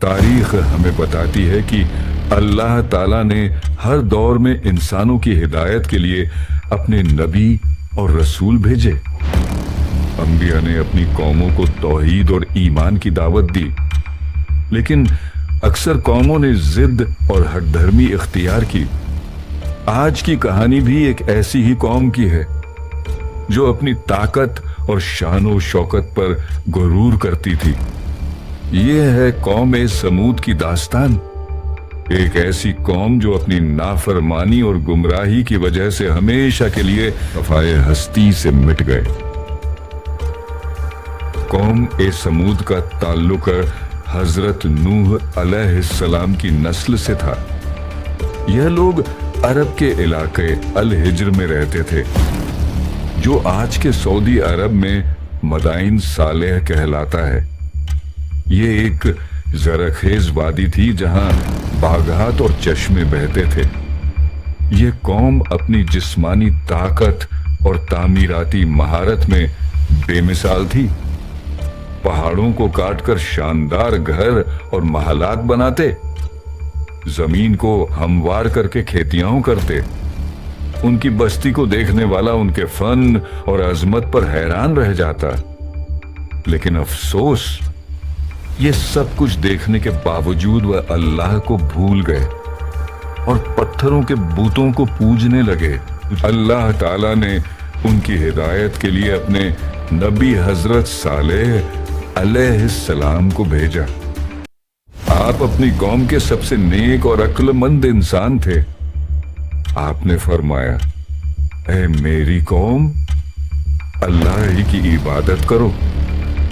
तारीख हमें बताती है कि अल्लाह ताला ने हर दौर में इंसानों की हिदायत के लिए अपने नबी और रसूल भेजे। अंबिया ने अपनी कौमों को तौहीद और ईमान की दावत दी, लेकिन अक्सर कौमों ने जिद और हठधर्मी इख्तियार की। आज की कहानी भी एक ऐसी ही कौम की है जो अपनी ताकत और शान शौकत पर गुरूर करती थी। ये है कौम समूद की दास्तान, एक ऐसी कौम जो अपनी नाफरमानी और गुमराही की वजह से हमेशा के लिए सफाए हस्ती से मिट गए। कौम समूद का ताल्लुक हजरत नूह अलैहिस्सलाम की नस्ल से था। यह लोग अरब के इलाके अल हिज्र में रहते थे, जो आज के सऊदी अरब में मदाइन सालेह कहलाता है। ये एक जरखेज वादी थी जहां बागात और चश्मे बहते थे। ये कौम अपनी जिस्मानी ताकत और तामीराती महारत में बेमिसाल थी। पहाड़ों को काटकर शानदार घर और महलात बनाते, जमीन को हमवार करके खेतियां करते। उनकी बस्ती को देखने वाला उनके फन और अजमत पर हैरान रह जाता। लेकिन अफसोस, ये सब कुछ देखने के बावजूद वह अल्लाह को भूल गए और पत्थरों के बूतों को पूजने लगे। अल्लाह ताला ने उनकी हिदायत के लिए अपने नबी हजरत सालेह अलैहिस्सलाम को भेजा। आप अपनी कौम के सबसे नेक और अक्लमंद इंसान थे। आपने फरमाया, ऐ मेरी कौम, अल्लाह ही की इबादत करो,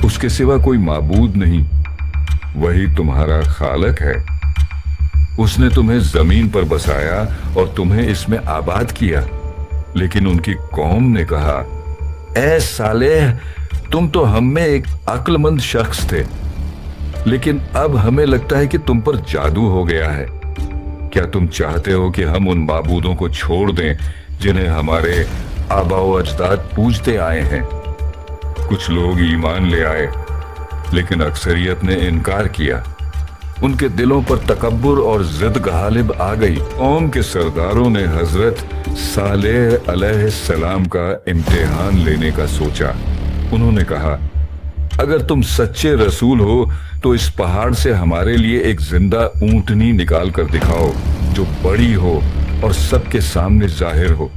उसके सिवा कोई माबूद नहीं, वही तुम्हारा खालक है। उसने तुम्हें जमीन पर बसाया और तुम्हें इसमें आबाद किया। लेकिन उनकी कौम ने कहा, ऐ सालेह, तुम तो हम में एक अक्लमंद शख्स थे, लेकिन अब हमें लगता है कि तुम पर जादू हो गया है। क्या तुम चाहते हो कि हम उन माबूदों को छोड़ दें जिन्हें हमारे आबाओ अजदाद पूजते आए हैं? कुछ लोग ईमान ले आए, लेकिन अक्सरियत ने इनकार किया। उनके दिलों पर तकब्बुर और जिद गालिब आ गई। कौम के सरदारों ने हजरत सालेह अलैहिस्सलाम का इम्तिहान लेने का सोचा। उन्होंने कहा, अगर तुम सच्चे रसूल हो तो इस पहाड़ से हमारे लिए एक जिंदा ऊंटनी निकाल कर दिखाओ, जो बड़ी हो और सबके सामने जाहिर हो।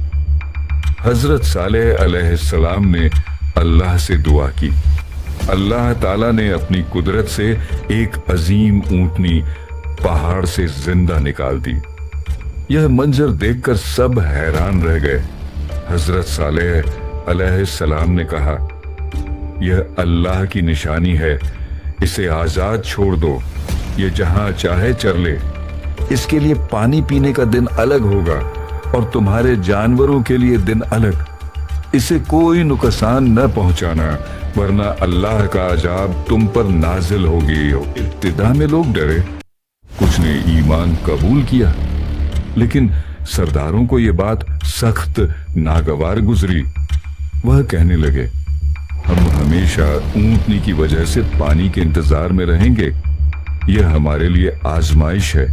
हजरत सालेह अलैहिस्सलाम ने अल्लाह से दुआ की। अल्लाह ताला ने अपनी कुदरत से एक अजीम ऊंटनी पहाड़ से जिंदा निकाल दी। यह मंजर देखकर सब हैरान रह गए। हजरत सालेह अलैहिस्सलाम ने कहा, यह अल्लाह की निशानी है, इसे आजाद छोड़ दो, ये जहां चाहे चर ले। इसके लिए पानी पीने का दिन अलग होगा और तुम्हारे जानवरों के लिए दिन अलग। इसे कोई नुकसान न पहुंचाना, वरना अल्लाह का अजाब तुम पर नाजिल होगी। इब्तिदा में लोग डरे, कुछ ने ईमान कबूल किया, लेकिन सरदारों को यह बात सख्त नागवार गुजरी। वह कहने लगे, हम हमेशा ऊंटनी की वजह से पानी के इंतजार में रहेंगे, यह हमारे लिए आजमाइश है।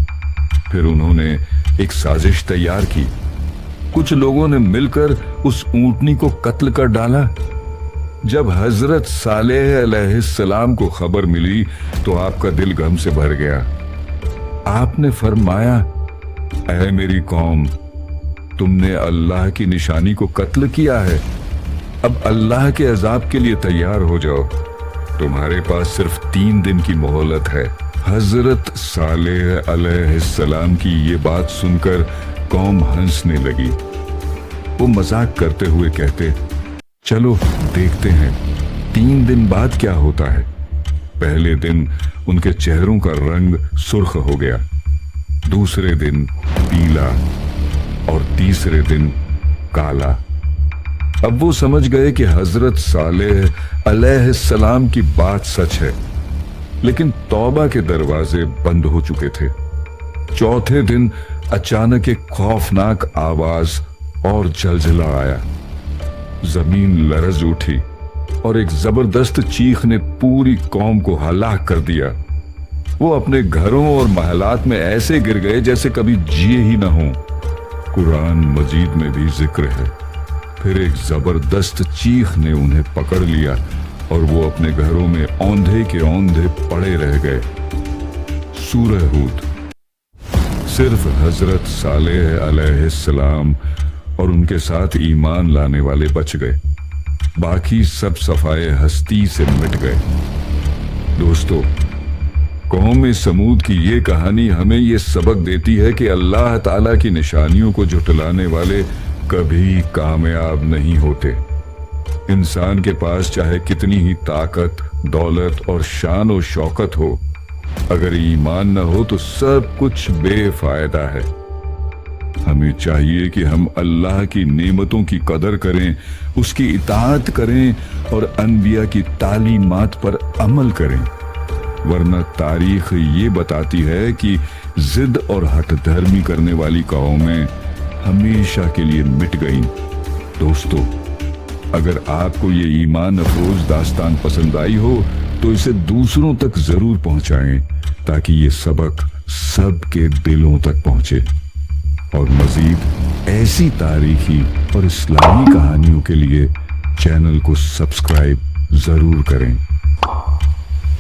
फिर उन्होंने एक साजिश तैयार की। कुछ लोगों ने मिलकर उस ऊंटनी को कत्ल कर डाला। जब हजरत सालेह अलैहिस्सलाम को खबर मिली तो आपका दिल गम से भर गया। आपने फरमाया, ऐ मेरी कौम, तुमने अल्लाह की निशानी को कत्ल किया है। अब अल्लाह के अजाब के लिए तैयार हो जाओ। तुम्हारे पास सिर्फ 3 दिन की मोहलत है। हजरत सालेह अलैहिस्सलाम की ये बात सुनकर कौम हंसने लगी। वो मजाक करते हुए कहते, चलो देखते हैं 3 दिन बाद क्या होता है। पहले दिन उनके चेहरों का रंग सुर्ख हो गया, दूसरे दिन पीला और तीसरे दिन काला। अब वो समझ गए कि हजरत सालेह अलैहिस्सलाम की बात सच है, लेकिन तौबा के दरवाजे बंद हो चुके थे। चौथे दिन अचानक एक खौफनाक आवाज और जलजला आया। जमीन लरज उठी और एक जबरदस्त चीख ने पूरी कौम को हलाक कर दिया। वो अपने घरों और महलात में ऐसे गिर गए जैसे कभी जिए ही न हों। कुरान मजीद में भी जिक्र है, फिर एक जबरदस्त चीख ने उन्हें पकड़ लिया और वो अपने घरों में औंधे के औंधे पड़े रह गए। सूरह हूद। सिर्फ हजरत सालेह अलैहिस्सलाम और उनके साथ ईमान लाने वाले बच गए, बाकी सब सफाए हस्ती से मिट गए। दोस्तों, कौम समूद की ये कहानी हमें ये सबक देती है कि अल्लाह ताला की निशानियों को झुटलाने वाले कभी कामयाब नहीं होते। इंसान के पास चाहे कितनी ही ताकत, दौलत और शान और शौकत हो, अगर ईमान न हो तो सब कुछ बेफायदा है। हमें चाहिए कि हम अल्लाह की नेमतों की कदर करें, उसकी इताअत करें और अनबिया की तालीमात पर अमल करें, वरना तारीख ये बताती है कि जिद और हठ धर्मी करने वाली कौमें हमेशा के लिए मिट गईं। दोस्तों, अगर आपको ये ईमान अफरोज दास्तान पसंद आई हो तो इसे दूसरों तक जरूर पहुंचाएं, ताकि ये सबक सबके दिलों तक पहुंचे। और मजीद ऐसी तारीखी और इस्लामी कहानियों के लिए चैनल को सब्सक्राइब जरूर करें।